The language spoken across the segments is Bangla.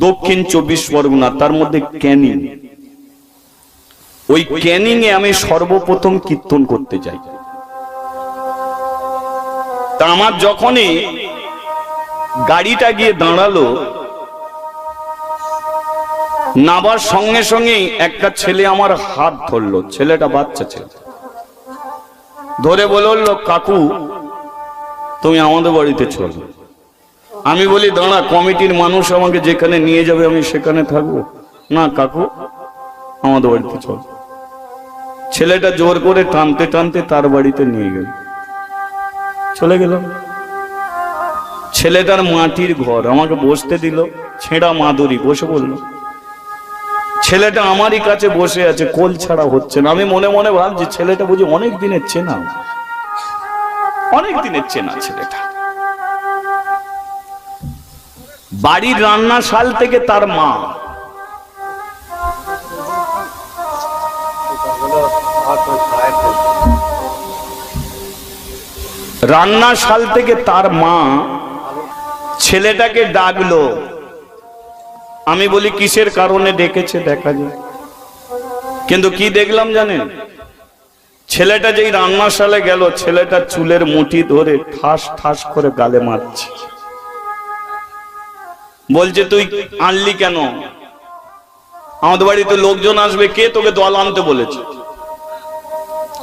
দক্ষিণ 24 পরগনা, তার মধ্যে ক্যানিং। ওই ক্যানিং এ আমি সর্বপ্রথম কীর্তন করতে যাই। তা আমার যখনই গাড়িটা গিয়ে দাঁড়ালো, নাবার সঙ্গে সঙ্গেই একটা ছেলে আমার হাত ধরলো। ছেলেটা বাচ্চা ছেলে, ধরে বলল, কাকু তুমি আমাদের বাড়িতে চলো। আমি বলি, দাঁড়া, কমিটির মানুষ আমাকে যেখানে নিয়ে যাবে আমি সেখানে থাকবো না, কাকু আমাদের বাড়িতে চল। ছেলেটা জোর করে টানতে টানতে তার বাড়িতে নিয়ে গেল। চলে গেলাম। ছেলেটার মাটির ঘর, আমাকে বসতে দিল, ছেঁড়া মাদুরি, বসে বললো। ছেলেটা আমারই কাছে বসে আছে, কোল ছাড়া হচ্ছে না। আমি মনে মনে ভাবছি, ছেলেটা বুঝি অনেক দিনের চেনা, অনেক দিনের চেনা ছেলেটা। বাড়ির রান্নাশাল থেকে তার মা, রান্নাশাল থেকে তার মা ছেলেটাকে ডাকলো। আমি বলি, কিসের কারণে ডেকেছে দেখা যায়। কিন্তু কি দেখলাম জানেন? ছেলেটা যেই রান্নাশালে গেল, ছেলেটা চুলের মুঠি ধরে ঠাস ঠাস করে গালে মারছে। বলছে, তুই আনলি কেন? আমাদের বাড়িতে লোকজন আসবে, কে তোকে দল আনতে বলেছে?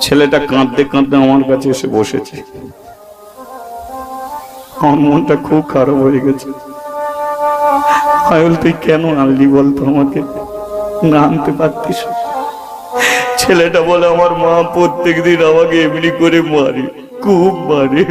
ছেলেটা কাঁদতে কাঁদতে আমার কাছে এসে বসেছে। আমার মনটা খুব খারাপ হয়ে গেছে। তুই কেন আনলি বলতো আমাকে, না আনতে পারতিস? ছেলেটা বলে, আমার মা প্রত্যেকদিন আমাকে এমনি করে মারে, খুব মারে।